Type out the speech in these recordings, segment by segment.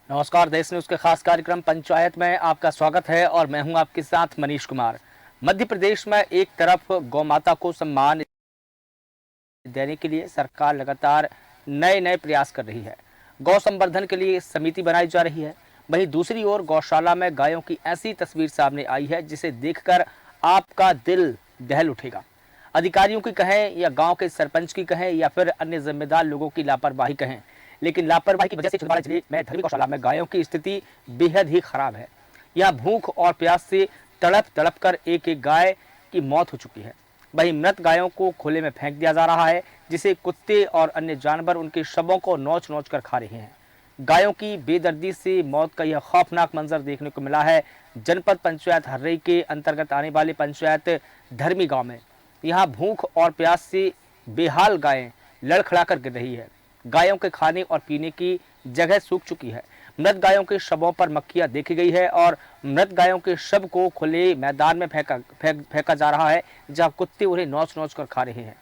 नमस्कार। देश न्यूज के खास कार्यक्रम पंचायत में आपका स्वागत है और मैं हूं आपके साथ मनीष कुमार। मध्य प्रदेश में एक तरफ गौ माता को सम्मान देने के लिए सरकार लगातार नए नए प्रयास कर रही है। गौ संवर्धन के लिए समिति बनाई जा रही है। वहीं दूसरी ओर गौशाला में गायों की ऐसी तस्वीर सामने आई है जिसे देखकर आपका दिल दहल उठेगा। अधिकारियों की कहें या गांव के सरपंच की कहें या फिर अन्य जिम्मेदार लोगों की लापरवाही कहें, लेकिन लापरवाही की वजह से छिंदवाड़ा जिले में धरमी गौशाला में गायों की स्थिति बेहद ही खराब है। यहाँ भूख और प्यास से तड़प तड़प कर एक एक गाय की मौत हो चुकी है। वहीं मृत गायों को खुले में फेंक दिया जा रहा है, जिसे कुत्ते और अन्य जानवर उनके शवों को नोच नोच कर खा रहे हैं। गायों की बेदर्दी से मौत का यह खौफनाक मंजर देखने को मिला है जनपद पंचायत हर्रई के अंतर्गत आने वाले पंचायत धरमी गांव में। यहाँ भूख और प्यास से बेहाल गायें लड़खड़ा कर गिर रही है। गायों के खाने और पीने की जगह सूख चुकी है। मृत गायों के शवों पर मक्खियां देखी गई है और मृत गायों के शव को खुले मैदान में फेंका जा रहा है, जहां कुत्ते उन्हें नोच नोच कर खा रहे हैं।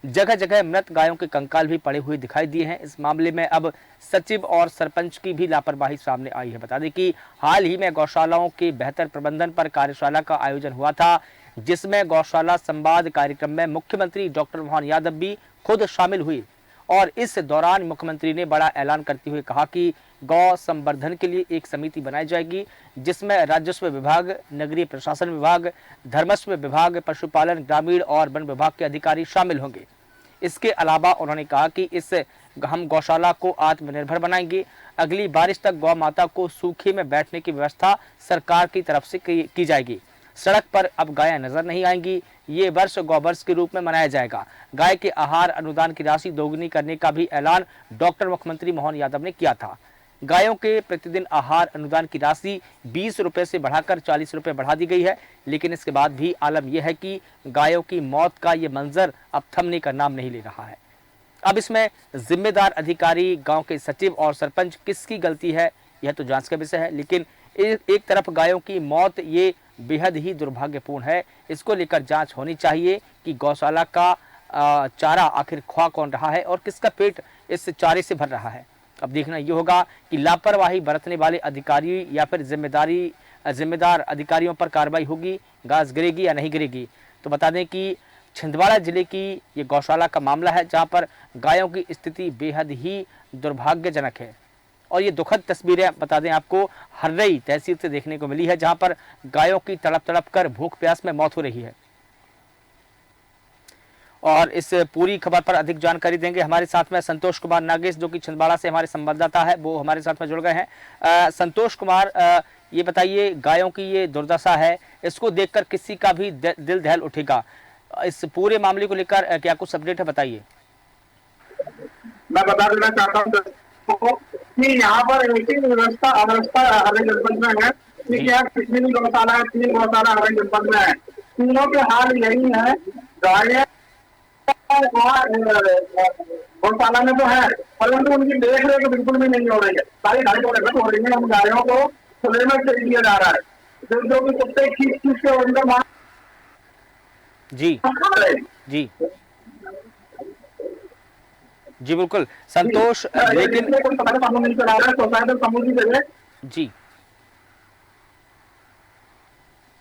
जगह जगह मृत गायों के कंकाल भी पड़े हुए दिखाई दिए हैं। इस मामले में अब सचिव और सरपंच की भी लापरवाही सामने आई है। बता दें कि हाल ही में गौशालाओं के बेहतर प्रबंधन पर कार्यशाला का आयोजन हुआ था, जिसमें गौशाला संवाद कार्यक्रम में मुख्यमंत्री डॉक्टर मोहन यादव भी खुद शामिल हुए और इस दौरान मुख्यमंत्री ने बड़ा ऐलान करते हुए कहा कि गौ संवर्धन के लिए एक समिति बनाई जाएगी, जिसमें राजस्व विभाग, नगरीय प्रशासन विभाग, धर्मस्व विभाग, पशुपालन, ग्रामीण और वन विभाग के अधिकारी शामिल होंगे। इसके अलावा उन्होंने कहा कि हम गौशाला को आत्मनिर्भर बनाएंगे। अगली बारिश तक गौ माता को सूखे में बैठने की व्यवस्था सरकार की तरफ से की जाएगी। सड़क पर अब गायें नजर नहीं आएंगी। ये वर्ष गौ वर्ष के रूप में मनाया जाएगा। गाय के आहार अनुदान की राशि दोगुनी करने का भी ऐलान डॉक्टर मुख्यमंत्री मोहन यादव ने किया था। गायों के प्रतिदिन आहार अनुदान की राशि 20 रुपए से बढ़ाकर 40 रुपए बढ़ा दी गई है, लेकिन इसके बाद भी आलम यह है कि गायों की मौत का ये मंजर अब थमने का नाम नहीं ले रहा है। अब इसमें जिम्मेदार अधिकारी, गांव के सचिव और सरपंच, किसकी गलती है यह तो जांच का विषय है, लेकिन एक तरफ गायों की मौत ये बेहद ही दुर्भाग्यपूर्ण है। इसको लेकर जांच होनी चाहिए कि गौशाला का चारा आखिर खा कौन रहा है और किसका पेट इस चारे से भर रहा है। अब देखना ये होगा कि लापरवाही बरतने वाले अधिकारी या फिर जिम्मेदार अधिकारियों पर कार्रवाई होगी, घास गिरेगी या नहीं गिरेगी। तो बता दें कि छिंदवाड़ा जिले की ये गौशाला का मामला है, जहां पर गायों की स्थिति बेहद ही दुर्भाग्यजनक है और ये दुखद तस्वीरें बता दें आपको हर्रई तहसील से देखने को मिली है, जहां पर गायों की तड़प तड़प कर भूख प्यास में मौत हो रही है। और इस पूरी खबर पर अधिक जानकारी देंगे हमारे साथ में संतोष कुमार नागेश, जो कि छिंदवाड़ा से हमारे संवाददाता है, वो हमारे साथ में जुड़ गए हैं। संतोष कुमार, ये बताइए, गायों की ये दुर्दशा है, इसको देखकर किसी का भी दिल दहल उठेगा। इस पूरे मामले को लेकर क्या कुछ अपडेट है, बताइए। मैं बता देना चाहता हूँ कि यहाँ पर एक व्यवस्था अव्यवस्था हमारे जनपद में है। यहाँ कितनी भी गौशाला है, 3 गौशाला हमारे जनपद में है। तीनों के हाल यही है। गायें गौशाला में तो है, परंतु उनकी देख रेख बिल्कुल भी नहीं हो रही है। सारी ढाई हो रही है। हम गायों को खुले में फेंक दिया जा रहा है, जो कि कुत्ते खींच खींच के उनका जी जी जी बिल्कुल संतोष, लेकिन जी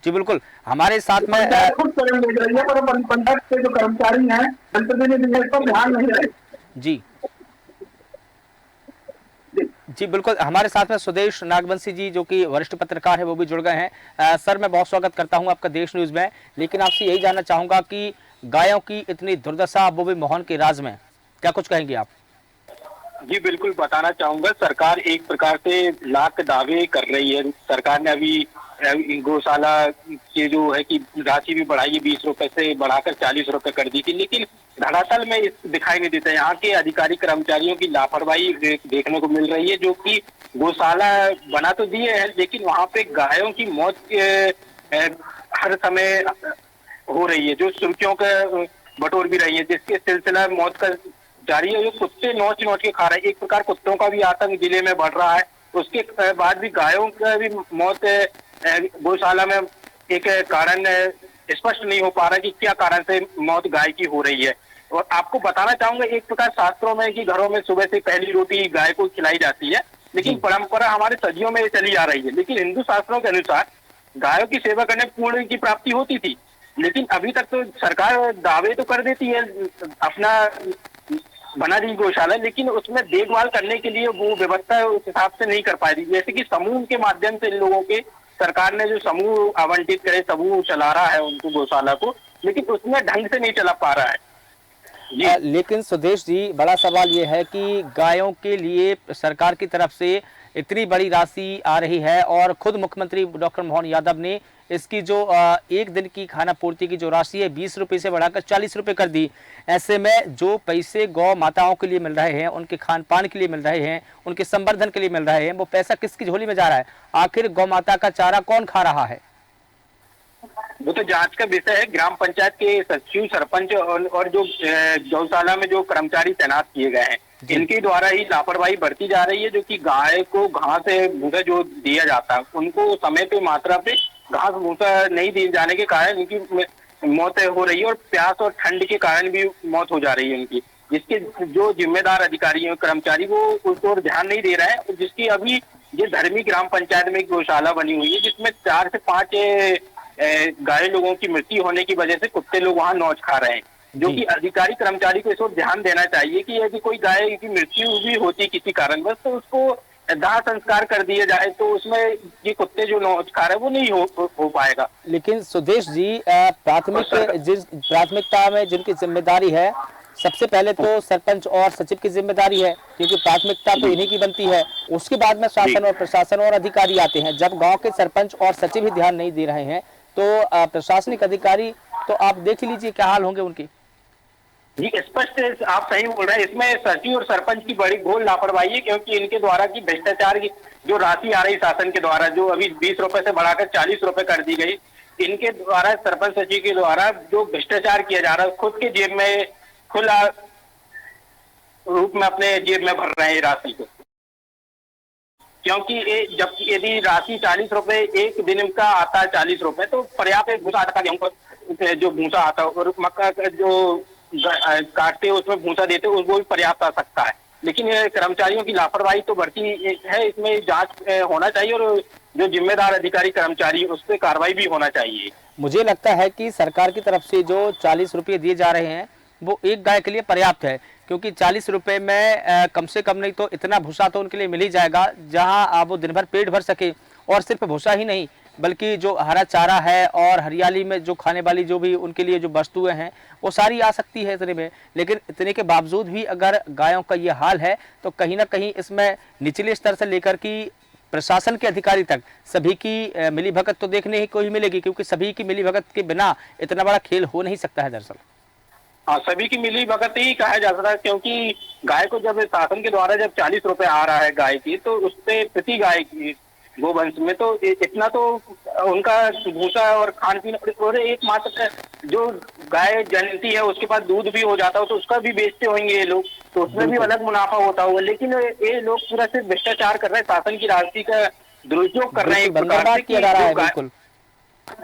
जी बिल्कुल हमारे साथ में पंचायत के जो कर्मचारी हैं इस पर ध्यान नहीं रहे। जी जी बिल्कुल हमारे साथ में सुदेश नागवंशी जी, जो कि वरिष्ठ पत्रकार है, वो भी जुड़ गए हैं। सर, मैं बहुत स्वागत करता हूं आपका देश न्यूज में, लेकिन आपसे यही जानना चाहूंगा कि गायों की इतनी दुर्दशा, वो भी मोहन के राज में, क्या कुछ कहेंगे आप? जी बिल्कुल बताना चाहूंगा। सरकार एक प्रकार से लाख दावे कर रही है। सरकार ने अभी गौशाला के जो है कि राशि भी बढ़ाई है, 20 रुपए से बढ़ाकर 40 रुपए कर दी थी, लेकिन धरातल में दिखाई नहीं देता। यहाँ के अधिकारी कर्मचारियों की लापरवाही देखने को मिल रही है, जो कि गौशाला बना तो दिए हैं, लेकिन वहाँ पे गायों की मौत हर समय हो रही है, जो सुर्खियों का बटोर भी रही है, जिसके सिलसिला मौत का जारी है। जो कुत्ते नोच नोच के खा रहे हैं, एक प्रकार कुत्तों का भी आतंक जिले में बढ़ रहा है। उसके बाद भी गायों का भी मौत गौशाला में एक कारण स्पष्ट नहीं हो पा रहा कि क्या कारण से मौत गाय की हो रही है। और आपको बताना चाहूंगा, एक प्रकार शास्त्रों में कि घरों में सुबह से पहली रोटी गाय को खिलाई जाती है, लेकिन जी। परंपरा हमारे सदियों में चली आ रही है। लेकिन हिंदू शास्त्रों के अनुसार गायों की सेवा करने पुण्य की प्राप्ति होती थी, लेकिन अभी तक तो सरकार दावे तो कर देती है अपना बना दी गौशाला, लेकिन उसमें देखभाल करने के लिए वो व्यवस्था उस हिसाब से नहीं कर पा रही। जैसे कि समूह के माध्यम से इन लोगों के सरकार ने जो समूह आवंटित करे, समूह चला रहा है उनको गौशाला को, लेकिन उसमें ढंग से नहीं चला पा रहा है। जी लेकिन सुदेश जी, बड़ा सवाल ये है कि गायों के लिए सरकार की तरफ से इतनी बड़ी राशि आ रही है और खुद मुख्यमंत्री डॉक्टर मोहन यादव ने इसकी जो एक दिन की खाना पूर्ति की जो राशि है 20 रुपये से बढ़ाकर 40 रुपये कर दी। ऐसे में जो पैसे गौ माताओं के लिए मिल रहे हैं, उनके खान पान के लिए मिल रहे हैं, उनके संवर्धन के लिए मिल रहे हैं, वो पैसा किसकी झोली में जा रहा है? आखिर गौ माता का चारा कौन खा रहा है? वो तो जांच का विषय है। ग्राम पंचायत के सचिव, सरपंच और जो गौशाला में जो कर्मचारी तैनात किए गए हैं, इनके द्वारा ही लापरवाही बढ़ती जा रही है। जो कि गाय को घास भूसा जो दिया जाता है, उनको समय पे मात्रा पे घास भूसा नहीं दिए जाने के कारण इनकी मौत हो रही है, और प्यास और ठंड के कारण भी मौत हो जा रही है इनकी। जिसके जो जिम्मेदार अधिकारी हैं, कर्मचारी, वो उस ओर ध्यान नहीं दे रहे हैं। जिसकी अभी ये धर्मी ग्राम पंचायत में एक गौशाला बनी हुई है, जिसमें 4 से 5 गाय लोगों की मृत्यु होने की वजह से कुत्ते लोग वहां नौच खा रहे हैं। जो कि अधिकारी कर्मचारी को इस ओर ध्यान देना चाहिए कि यदि कोई गाय की मृत्यु भी होती किसी कारणवश, तो उसको दाह संस्कार कर दिया जाए, तो उसमें ये कुत्ते जो नौच खा रहे हैं वो नहीं हो पाएगा। लेकिन सुदेश जी, प्राथमिकता में जिनकी जिम्मेदारी है, सबसे पहले तो सरपंच और सचिव की जिम्मेदारी है, क्योंकि प्राथमिकता तो इन्हीं की बनती है। उसके बाद में शासन और प्रशासन और अधिकारी आते हैं। जब गांव के सरपंच और सचिव ही ध्यान नहीं दे रहे हैं, तो प्रशासनिक अधिकारी तो आप देख लीजिए क्या हाल होंगे उनके। जी स्पष्ट आप सही बोल रहे हैं। इसमें सचिव और सरपंच की बड़ी घोर लापरवाही है, क्योंकि इनके द्वारा की भ्रष्टाचार की जो राशि आ रही शासन के द्वारा, जो अभी 20 रुपए से बढ़ाकर 40 रुपए कर दी गई, इनके द्वारा सरपंच सचिव के द्वारा जो भ्रष्टाचार किया जा रहा है, खुद के जेब में खुला रूप में अपने जेब में भर रहे हैं राशि को। क्योंकि जबकि यदि राशि 40 रुपए एक दिन का आता है, 40 रुपए तो पर्याप्त भूसा आता है, गेहूं जो भूसा आता है, और मक्का का जो काटते उसमें भूसा देते वो भी पर्याप्त आ सकता है। लेकिन ये कर्मचारियों की लापरवाही तो बढ़ती है। इसमें जांच होना चाहिए, और जो जिम्मेदार अधिकारी कर्मचारी उस पर कार्रवाई भी होना चाहिए। मुझे लगता है कि सरकार की तरफ से जो 40 रुपये दिए जा रहे हैं वो एक गाय के लिए पर्याप्त है, क्योंकि 40 रुपये में कम से कम नहीं तो इतना भूसा तो उनके लिए मिल ही जाएगा जहां वो दिन भर पेट भर सके। और सिर्फ भूसा ही नहीं, बल्कि जो हरा चारा है और हरियाली में जो खाने वाली जो भी उनके लिए जो वस्तुएं हैं वो सारी आ सकती है इतने में। लेकिन इतने के बावजूद भी अगर गायों का ये हाल है, तो कहीं ना कहीं इसमें निचले स्तर से लेकर की प्रशासन के अधिकारी तक सभी की मिलीभगत तो देखने को ही मिलेगी, क्योंकि सभी की मिलीभगत के बिना इतना बड़ा खेल हो नहीं सकता है दरअसल। हाँ, सभी की मिली भगत ही कहा जा सकता है, क्योंकि गाय को जब शासन के द्वारा जब 40 रुपए आ रहा है गाय की, तो उससे प्रति गाय की गोवंश में तो इतना तो उनका भूसा और खान पीन, और एकमात्र जो गाय जनती है उसके पास दूध भी हो जाता हो तो उसका भी बेचते होंगे ये लोग, तो उसमें भी अलग मुनाफा होता होगा। लेकिन ये लोग पूरा सिर्फ भ्रष्टाचार कर रहे हैं, शासन की राशि का दुरुपयोग कर रहे हैं, एक प्रकार से किया जा रहा है, बिल्कुल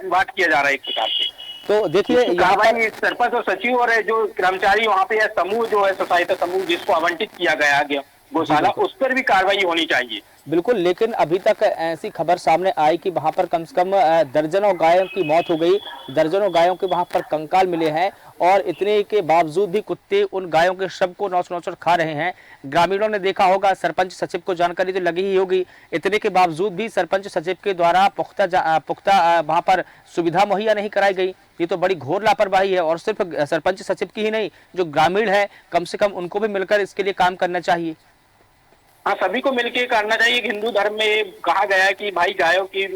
बात किया जा रहा है एक प्रकार से। तो देखिए यहाँ पर सरपंच और सचिव और जो कर्मचारी वहाँ पे समूह जो है, सोसाइटी समूह जिसको आवंटित किया गया गौशाला, उस पर भी कार्रवाई होनी चाहिए। बिल्कुल, लेकिन अभी तक ऐसी खबर सामने आई कि वहां पर कम से कम दर्जनों गायों की मौत हो गई, दर्जनों गायों के वहां पर कंकाल मिले हैं, और इतने के बावजूद भी कुत्ते उन गायों के शव को नौच-नौच खा रहे हैं। ग्रामीणों ने देखा होगा, सरपंच सचिव को जानकारी तो लगी ही होगी, इतने के बावजूद भी सरपंच सचिव के द्वारा पुख्ता वहां पर सुविधा मुहैया नहीं कराई गई। ये तो बड़ी घोर लापरवाही है, और सिर्फ सरपंच सचिव की ही नहीं, जो ग्रामीण है कम से कम उनको भी मिलकर इसके लिए काम करना चाहिए। हाँ, सभी को मिलकर करना चाहिए। हिंदू धर्म में कहा गया है कि भाई गायों की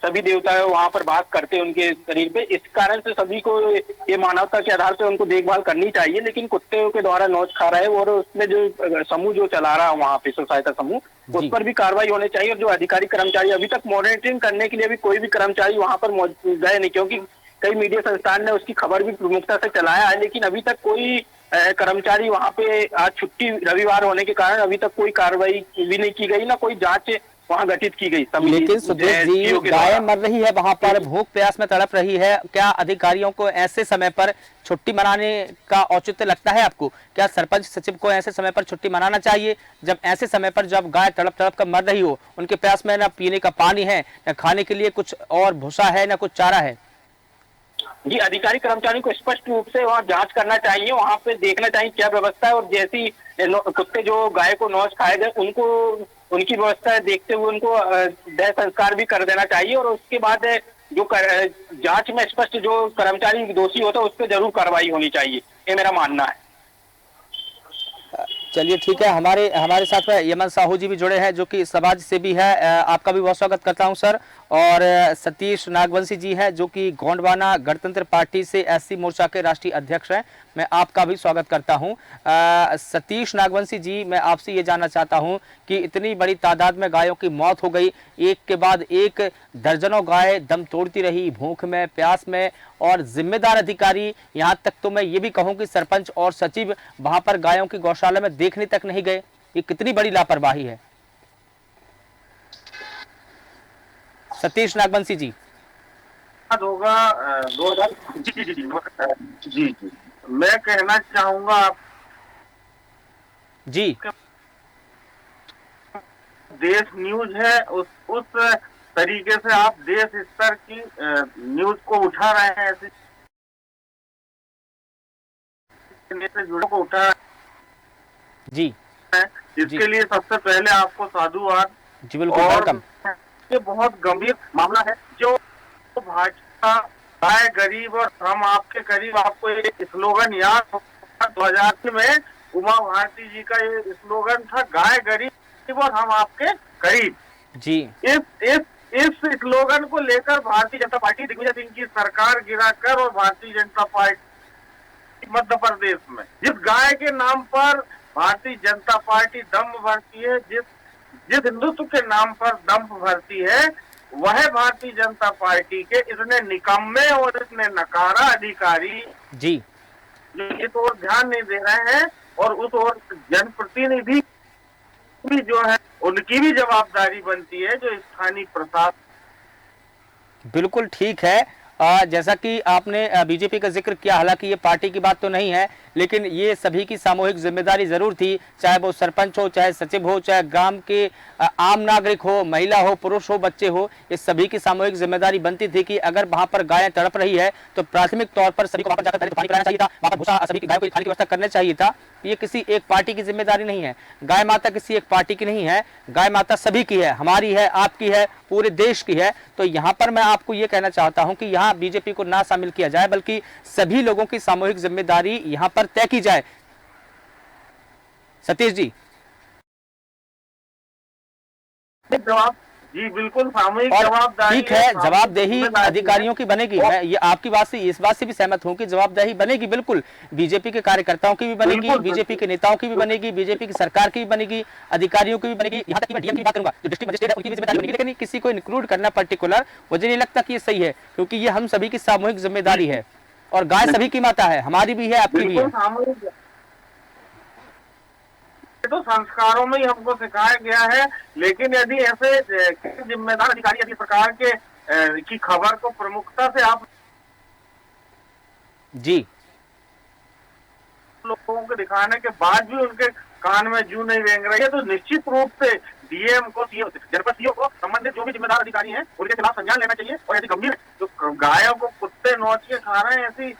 सभी देवता वहां पर बात करते हैं उनके शरीर पे, इस कारण से सभी को ये मानवता के आधार पे उनको देखभाल करनी चाहिए। लेकिन कुत्ते के द्वारा नौच खा रहा है, और उसमें जो समूह जो चला रहा है वहाँ पे सोसाइटी समूह, उस पर भी कार्रवाई होनी चाहिए। और जो अधिकारी कर्मचारी अभी तक मॉनिटरिंग करने के लिए भी कोई भी कर्मचारी वहां पर गए नहीं, क्योंकि कई मीडिया संस्थान ने उसकी खबर भी प्रमुखता से चलाया है, लेकिन अभी तक कोई कर्मचारी वहां पे, आज छुट्टी रविवार होने के कारण अभी तक कोई कार्रवाई भी नहीं की गई, ना कोई जांच वहाँ गठित की गई समिति। लेकिन सुदेश जी, SDO के गाय द्वारा। मर रही है वहां पर, भूख प्यास में तड़प रही है, क्या अधिकारियों को ऐसे समय पर छुट्टी मनाने का औचित्य लगता है आपको? क्या सरपंच सचिव को ऐसे समय पर छुट्टी मनाना चाहिए, जब ऐसे समय पर जब गाय तड़प तड़प कर मर रही हो, उनके प्यास में ना पीने का पानी है, ना खाने के लिए कुछ और भूसा है, ना कुछ चारा है? जी, अधिकारी कर्मचारियों को स्पष्ट रूप से वहाँ जांच करना चाहिए, वहाँ पे देखना चाहिए क्या व्यवस्था है, और जैसी कुत्ते जो गाय को नौच खाए गए उनको उनकी व्यवस्था देखते हुए उनको देह संस्कार भी कर देना चाहिए, और उसके बाद जो जांच में स्पष्ट जो कर्मचारी दोषी होता है उस पर जरूर कार्रवाई होनी चाहिए, ये मेरा मानना है। चलिए ठीक है, हमारे हमारे साथ में यमन साहू जी भी जुड़े हैं जो कि समाज सेवी है। आपका भी बहुत स्वागत करता हूं सर। और सतीश नागवंशी जी हैं जो कि गोंडवाना गणतंत्र पार्टी से SC मोर्चा के राष्ट्रीय अध्यक्ष हैं। मैं आपका भी स्वागत करता हूं। सतीश नागवंशी जी, मैं आपसे ये जानना चाहता हूं कि इतनी बड़ी तादाद में गायों की मौत हो गई, एक के बाद एक दर्जनों गाय दम तोड़ती रही भूख में प्यास में, और जिम्मेदार अधिकारी, यहाँ तक तो मैं ये भी कहूँ कि सरपंच और सचिव वहां पर गायों की गौशाला में देखने तक नहीं गए। ये कितनी बड़ी लापरवाही है? सतीश नागवंशी जी। होगा 2000। जी जी जी जी जी जी, मैं कहना चाहूंगा आप जी। देश न्यूज है, उस तरीके से आप देश स्तर की न्यूज को उठा रहे हैं, ऐसे जुड़ो को उठा जी है, इसके लिए सबसे पहले आपको साधुवाद। जी बिल्कुल, और वेलकम। ये बहुत गंभीर मामला है जो भाजपा गाय गरीब और हम आपके करीब, आपको एक स्लोगन याद होगा 2000 में उमा भारती जी का ये स्लोगन था, गाय गरीब और हम आपके करीब जी। इस स्लोगन को लेकर भारतीय जनता पार्टी दिग्विजय सिंह की सरकार गिराकर और भारतीय जनता पार्टी मध्य प्रदेश में जिस गाय के नाम पर भारतीय जनता पार्टी दम्भ भरती है, जिस हिंदुत्व के नाम पर दम्भ भरती है, वह भारतीय जनता पार्टी के इतने निकम्मे और इतने नकारा अधिकारी जी जो इस ओर ध्यान नहीं दे रहे हैं, और उस ओर जनप्रतिनिधि भी जो है उनकी भी जवाबदारी बनती है, जो स्थानीय प्रशासन। बिल्कुल ठीक है। जैसा कि आपने बीजेपी का जिक्र किया, हालांकि ये पार्टी की बात तो नहीं है, लेकिन ये सभी की सामूहिक जिम्मेदारी जरूर थी, चाहे वो सरपंच हो, चाहे सचिव हो, चाहे ग्राम के आम नागरिक हो, महिला हो, पुरुष हो, बच्चे हो, ये सभी की सामूहिक जिम्मेदारी बनती थी कि अगर वहां पर गायें तड़प रही है तो प्राथमिक तौर पर सभी को वहां पर जाकर पानी पिलाना चाहिए था, वहां पर भूसा सभी की गायों को खाने की व्यवस्था करनी चाहिए था। ये किसी एक पार्टी की जिम्मेदारी नहीं है। गाय माता किसी एक पार्टी की नहीं है, गाय माता सभी की है, हमारी है, आपकी है, पूरे देश की है। तो यहाँ पर मैं आपको ये कहना चाहता हूँ कि यहाँ बीजेपी को ना शामिल किया जाए, बल्कि सभी लोगों की सामूहिक जिम्मेदारी यहाँ पर तय की जाए। सतीश जी। जवाब जी बिल्कुल सामूहिक और जवाबदारी ठीक है, जवाबदेही अधिकारियों की बनेगी। मैं ये आपकी बात से, इस बात से भी सहमत हूं कि जवाबदेही बनेगी, बिल्कुल बीजेपी के कार्यकर्ताओं की भी बनेगी, बीजेपी के नेताओं की भी बनेगी, बीजेपी की सरकार की भी बनेगी, अधिकारियों की भी बनेगी, यहाँ तक कि मैं डीएम की बात करूंगा, जो डिस्ट्रिक्ट मजिस्ट्रेट है उनकी भी जिम्मेदारी बनेगी। लेकिन किसी को इंक्लूड करना पर्टिकुलर मुझे नहीं लगता कि ये सही है, क्योंकि ये हम सभी की सामूहिक जिम्मेदारी है, और गाय सभी की माता है, हमारी भी है, आपकी भी है। तो संस्कारों में ही हमको सिखाया गया है, लेकिन यदि ऐसे जिम्मेदार अधिकारी इस प्रकार के की खबर को प्रमुखता से आप जी लोगों को दिखाने के बाद भी उनके कान में जू नहीं रेंग रही है, तो निश्चित रूप से डीएम को, जनपद सीओ को, संबंधित जो भी जिम्मेदार अधिकारी हैं उनके खिलाफ संज्ञान लेना चाहिए। और यदि गंभीर जो गायों को कुत्ते नोच के खा रहे हैं, ऐसी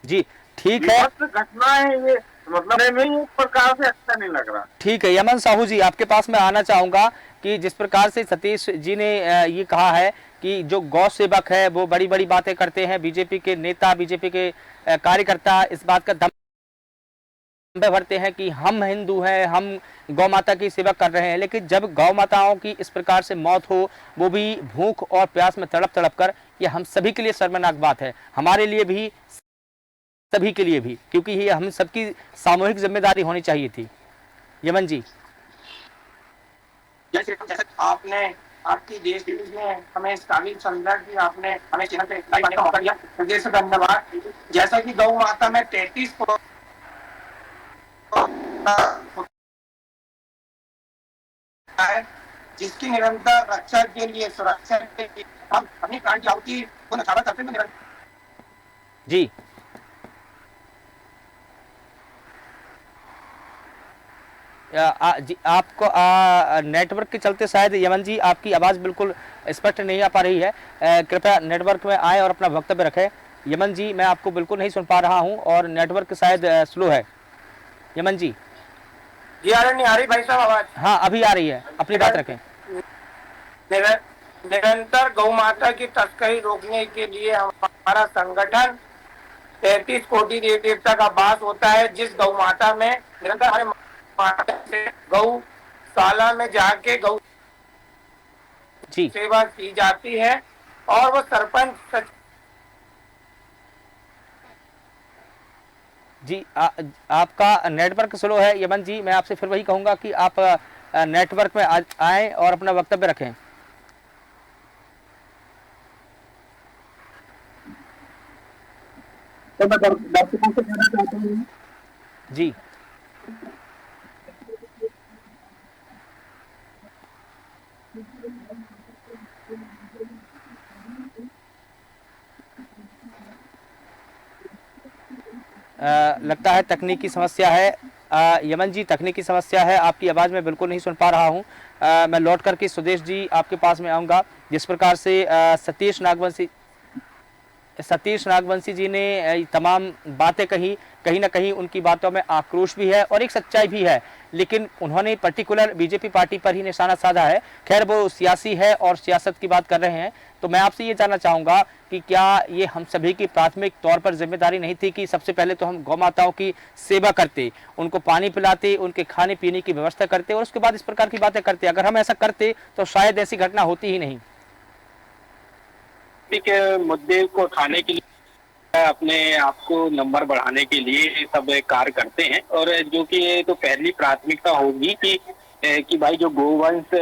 जी ठीक है, घटना है ये, मतलब में एक प्रकार से अच्छा नहीं लग रहा। ठीक है, यमन साहू जी, आपके पास मैं आना चाहूंगा कि जिस प्रकार से सतीश जी ने ये कहा है कि जो गौ सेवक है वो बड़ी बड़ी बातें करते हैं, बीजेपी के नेता, बीजेपी के कार्यकर्ता इस बात का दम भरते हैं कि हम हिंदू हैं, हम गौ माता की सेवा कर रहे हैं, लेकिन जब गौ माताओं की इस प्रकार से मौत हो, वो भी भूख और प्यास में तड़प तड़प कर, ये हम सभी के लिए शर्मनाक बात है, हमारे लिए भी, सभी के लिए भी, क्योंकि ये हम सबकी सामूहिक जिम्मेदारी होनी चाहिए थी। यमन जी। जैसे आपने आपकी देश ने हमें इस काबिल समझा कि आपने हमें चैनल पे लाइव आने का मौका दिया, हृदय से धन्यवाद। जैसा कि गौ माता में 33 है, जिसकी निरंतर रक्षा के लिए, सुरक्षा के लिए हम अपनी प्राण की आहुति को न्यौछावर करते हुए जी जी आपको नेटवर्क के चलते शायद यमन जी आपकी आवाज़ बिल्कुल स्पष्ट नहीं आ पा रही है। कृपया नेटवर्क में आए और अपना वक्तव्य रखें। यमन जी मैं आपको बिल्कुल नहीं सुन पा रहा हूं और नेटवर्क शायद स्लो है। यमन जी जी आ रही भाई साहब आवाज? हाँ अभी आ रही है, अपनी बात रखें। निरंतर गौ माता की तस्करी रोकने के लिए हमारा संगठन 33 कोटि देवी देवता का वास होता है, जिस गौ माता में निरंतर हमारे माता से गौशाला में जाके गौ जी सेवा की जाती है और वो सरपंच जी आपका नेटवर्क स्लो है यमन जी। मैं आपसे फिर वही कहूँगा कि आप नेटवर्क में आएँ और अपना वक्तव्य रखें। तो मैं दर्शकों से कहना चाहता हूँ जी लगता है तकनीकी समस्या है। यमन जी तकनीकी समस्या है, आपकी आवाज़ मैं बिल्कुल नहीं सुन पा रहा हूँ। मैं लौट करके सुदेश जी आपके पास में आऊँगा। जिस प्रकार से सतीश नागवंशी जी ने तमाम बातें कही, कहीं ना कहीं उनकी बातों में आक्रोश भी है और एक सच्चाई भी है, लेकिन उन्होंने पर्टिकुलर बीजेपी पार्टी पर ही निशाना साधा है। खैर वो सियासी है और सियासत की बात कर रहे हैं, तो मैं आपसे ये जानना चाहूँगा कि क्या ये हम सभी की प्राथमिक तौर पर जिम्मेदारी नहीं थी कि सबसे पहले तो हम गौ माताओं की सेवा करते, उनको पानी पिलाते, उनके खाने पीने की व्यवस्था करते और उसके बाद इस प्रकार की बातें करते। अगर हम ऐसा करते तो शायद ऐसी घटना होती ही नहीं। के मुद्दे को उठाने के लिए, अपने आप को नंबर बढ़ाने के लिए सब कार्य करते हैं, और जो कि ये तो पहली प्राथमिकता होगी कि भाई जो गोवंश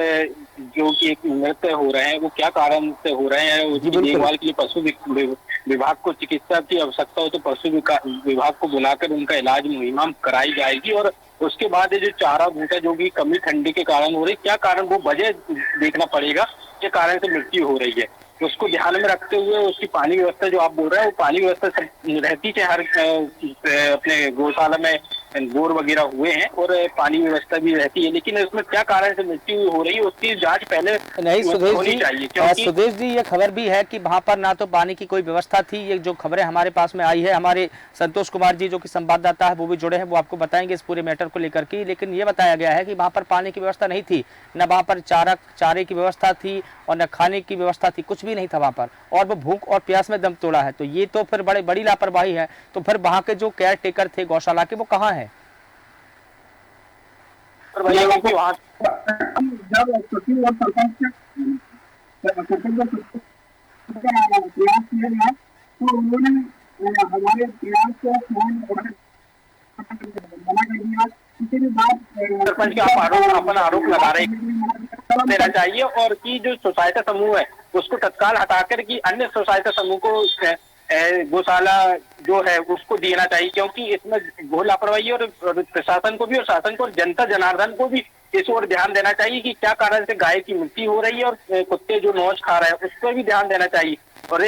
जो कि एक नृत्य हो रहे हैं वो क्या कारण से हो रहे हैं, उसकी देखभाल के लिए पशु विभाग को चिकित्सा की आवश्यकता हो तो पशु विभाग को बुलाकर उनका इलाज मुहिम कराई जाएगी। और उसके बाद ये जो चारा भूसा जो भी कमी ठंडी के कारण हो रही, क्या कारण वो वजह देखना पड़ेगा, क्या कारण से मृत्यु हो रही है, उसको ध्यान में रखते हुए उसकी पानी व्यवस्था जो आप बोल रहे हैं वो पानी व्यवस्था रहती है। हर अपने गौशाला में बोर वगैरह हुए हैं और पानी व्यवस्था भी रहती है, लेकिन उसमें क्या कारण से मृत्यु हो रही है उसकी जांच पहले नहीं होनी चाहिए। सुदेश जी ये खबर भी है कि वहां पर ना तो पानी की कोई व्यवस्था थी। ये जो खबरें हमारे पास में आई है, हमारे संतोष कुमार जी जो कि संवाददाता है वो भी जुड़े हैं, वो आपको बताएंगे इस पूरे मैटर को लेकर के। लेकिन ये बताया गया है कि वहां पर पानी की व्यवस्था नहीं थी, न वहां पर चारे की व्यवस्था थी और न खाने की व्यवस्था थी, कुछ भी नहीं था वहां पर, और वो भूख और प्यास में दम तोड़ा है। तो ये तो फिर बड़ी लापरवाही है। तो फिर वहां के जो केयर टेकर थे गौशाला के वो कहाँ है? जब सचिव और सरपंच प्रयास किया गया तो उन्होंने हमारे प्रयास को मना कर दिया। किसी भी बात सरपंच के अपना आरोप लगा रहे देना चाहिए, और कि जो सोसाइटी समूह है उसको तत्काल हटाकर कि अन्य सोसाइटी समूह को गौशाला जो है उसको देना चाहिए, क्योंकि इसमें बहुत लापरवाही और प्रशासन को भी और शासन को और जनता जनार्दन को भी इस ओर ध्यान देना चाहिए कि क्या कारण से गाय की मृत्यु हो रही है, और कुत्ते जो नौच खा रहे हैं उस पर भी ध्यान देना चाहिए। और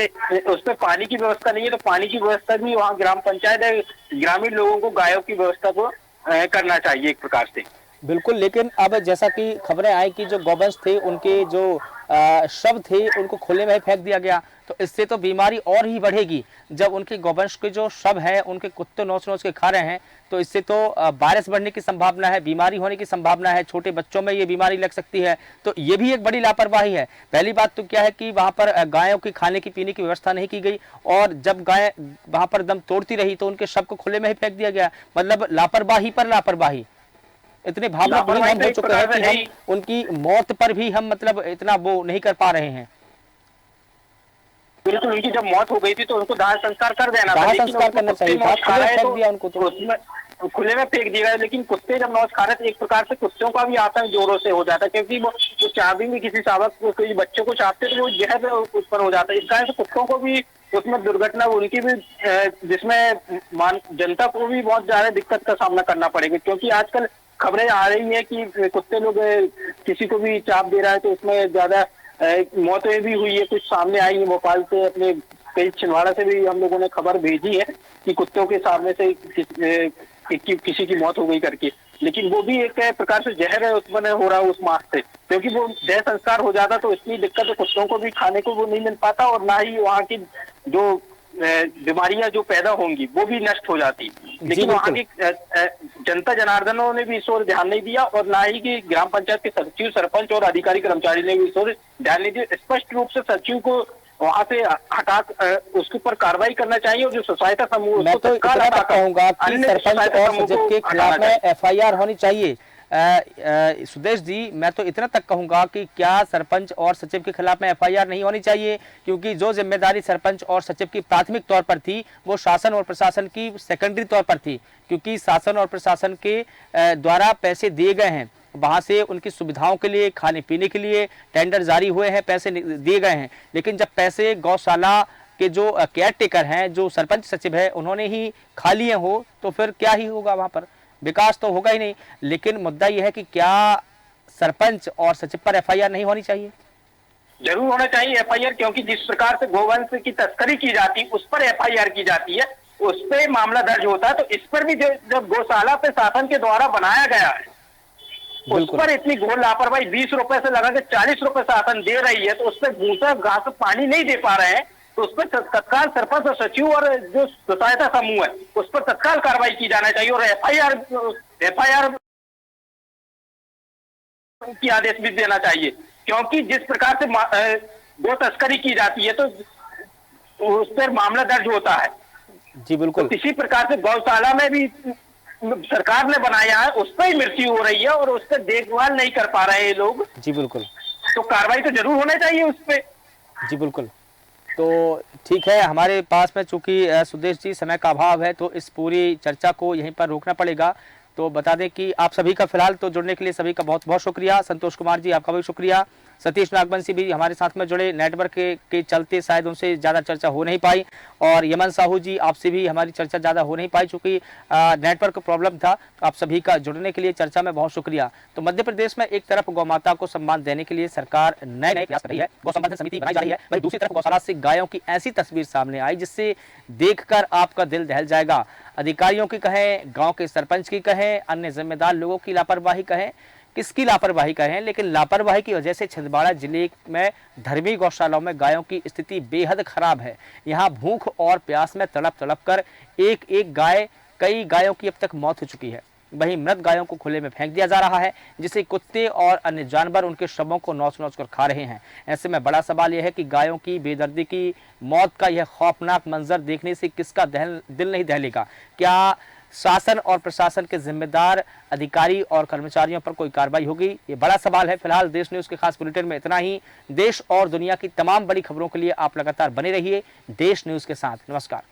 उसमें पानी की व्यवस्था नहीं है तो पानी की व्यवस्था भी वहाँ ग्राम पंचायत है, ग्रामीण लोगों को गायों की व्यवस्था को करना चाहिए एक प्रकार से। बिल्कुल, लेकिन अब जैसा कि खबरें आई कि जो गौवंश थे उनके जो शव थे उनको खुले में फेंक दिया गया, तो इससे तो बीमारी और ही बढ़ेगी। जब उनके गौवंश के जो शव है उनके कुत्ते नोच नोच के खा रहे हैं तो इससे तो वायरस बढ़ने की संभावना है, बीमारी होने की संभावना है, छोटे बच्चों में ये बीमारी लग सकती है। तो ये भी एक बड़ी लापरवाही है। पहली बात तो क्या है कि वहाँ पर गायों की खाने की पीने की व्यवस्था नहीं की गई, और जब गाय वहाँ पर दम तोड़ती रही तो उनके शव को खुले में ही फेंक दिया गया। मतलब लापरवाही पर लापरवाही। इतने भावुक भी हम हो चुके हैं कि हम उनकी मौत पर भी हम मतलब इतना वो नहीं कर पा रहे हैं। बिल्कुल, उनकी जब मौत हो गई थी तो उनको दाह संस्कार कर देना था, दाह संस्कार करना चाहिए था, फेंक दिया उनको, तो उसमें खुले में फेंक दिया। लेकिन कुत्ते जब नौच खा रहे थे एक प्रकार से कुत्तों का भी आतंक जोरों से हो जाता है, क्योंकि वो चाबी में किसी शावक को किसी बच्चों को चाहते तो वो जहर उत्पन्न हो जाता है। इस कारण से कुत्तों को भी उसमें दुर्घटना उनकी भी जिसमें जनता को भी बहुत ज्यादा दिक्कत का सामना करना पड़ेगा, क्योंकि आजकल खबरें आ रही है कि कुत्ते लोग किसी को भी चाप दे रहा है, तो उसमें ज्यादा मौतें भी हुई है, कुछ सामने आई है। भोपाल से, अपने कई छिंदवाड़ा से भी हम लोगों ने खबर भेजी है कि कुत्तों के सामने से किसी की मौत हो गई करके। लेकिन वो भी एक प्रकार से जहर उत्पन्न हो रहा है उस मांस से, क्योंकि वो देह संस्कार हो जाता तो इतनी दिक्कत है, कुत्तों को भी खाने को वो नहीं मिल पाता, और ना ही वहाँ की जो बीमारियां जो पैदा होंगी वो भी नष्ट हो जाती। लेकिन वहाँ की जनता जनार्दनों ने भी इस ओर ध्यान नहीं दिया, और ना ही कि ग्राम पंचायत के सचिव, सरपंच और अधिकारी कर्मचारी ने भी इस ओर ध्यान नहीं दिया। स्पष्ट रूप से सचिव को वहां से हटा उसके ऊपर कार्रवाई करना चाहिए, और जो सहायता समूह, मैं तो इतना तक कहूंगा कि सरपंच और सचिव के खिलाफ में एफआईआर होनी चाहिए। सुदेश जी, मैं तो इतना तक कहूंगा कि क्या सरपंच और सचिव के खिलाफ में एफआईआर नहीं होनी चाहिए, क्योंकि जो जिम्मेदारी सरपंच और सचिव की प्राथमिक तौर पर थी वो शासन और प्रशासन की सेकेंडरी तौर पर थी, क्योंकि शासन और प्रशासन के द्वारा पैसे दिए गए हैं, वहां से उनकी सुविधाओं के लिए, खाने पीने के लिए टेंडर जारी हुए हैं, पैसे दिए गए हैं। लेकिन जब पैसे गौशाला के जो केयर टेकर हैं, जो सरपंच सचिव है, उन्होंने ही खा लिए हो, तो फिर क्या ही होगा, वहां पर विकास तो होगा ही नहीं। लेकिन मुद्दा यह है कि क्या सरपंच और सचिव पर एफआईआर नहीं होनी चाहिए? जरूर होना चाहिए एफआईआर, क्योंकि जिस प्रकार से गोवंश की तस्करी की जाती है उस पर एफआईआर की जाती है, उस पर मामला दर्ज होता है। तो इस पर भी जब गौशाला पे शासन के द्वारा बनाया गया है, उस पर इतनी घोर लापरवाही, 20 रुपए से लगा के 40 रुपए शासन दे रही है, तो उस पर भूसा घास पानी नहीं दे पा रहे हैं, तो उस पर तत्काल सरपंच और सचिव और जो सहायता समूह है उस पर तत्काल कार्रवाई की जाना चाहिए, और एफआईआर की आदेश भी देना चाहिए। क्योंकि जिस प्रकार से गो तस्करी की जाती है तो उस पर मामला दर्ज होता है। जी बिल्कुल। तो किसी प्रकार से गौशाला में भी सरकार ने बनाया है, उस पर ही मृत्यु हो रही है, और उस पर देखभाल नहीं कर पा रहे हैं लोग। जी बिल्कुल। तो कार्रवाई तो जरूर होना चाहिए उस पर। जी बिल्कुल। तो ठीक है, हमारे पास में चूंकि सुदेश जी समय का अभाव है, तो इस पूरी चर्चा को यहीं पर रोकना पड़ेगा। तो बता दें कि आप सभी का फिलहाल तो जुड़ने के लिए सभी का बहुत बहुत शुक्रिया। संतोष कुमार जी, आपका भी शुक्रिया। सतीश नागवंशी भी हमारे साथ में जुड़े, नेटवर्क के चलते शायद उनसे ज़्यादा चर्चा हो नहीं पाई। और यमन साहू जी, आपसे भी हमारी चर्चा ज़्यादा हो नहीं पाई चूँकि नेटवर्क प्रॉब्लम था। तो आप सभी का जुड़ने के लिए चर्चा में बहुत शुक्रिया। तो मध्य प्रदेश में एक तरफ गौ माता को सम्मान देने के लिए सरकार नए नए प्रयास कर रही है, गौ संवर्धन समिति बनाई जा रही है, वहीं दूसरी तरफ गौशाला से गायों की ऐसी तस्वीर सामने आई जिससे देखकर आपका दिल दहल जाएगा। अधिकारियों की कहें, गाँव के सरपंच की कहें, अन्य जिम्मेदार लोगों की लापरवाही कहें, किसकी लापरवाही कहें, लेकिन लापरवाही की वजह से छिंदवाड़ा जिले में धर्मी गौशालाओं में गायों की स्थिति बेहद खराब है। यहाँ भूख और प्यास में तड़प तड़प कर एक एक गाय, कई गायों की अब तक मौत हो चुकी है। वहीं मृत गायों को खुले में फेंक दिया जा रहा है, जिसे कुत्ते और अन्य जानवर उनके शवों को नोच नोच कर खा रहे हैं। ऐसे में बड़ा सवाल यह है कि गायों की बेदर्दी की मौत का यह खौफनाक मंजर देखने से किसका दिल नहीं दहलेगा? क्या शासन और प्रशासन के जिम्मेदार अधिकारी और कर्मचारियों पर कोई कार्रवाई होगी? ये बड़ा सवाल है। फिलहाल देश न्यूज़ के खास बुलेटिन में इतना ही। देश और दुनिया की तमाम बड़ी खबरों के लिए आप लगातार बने रहिए देश न्यूज़ के साथ। नमस्कार।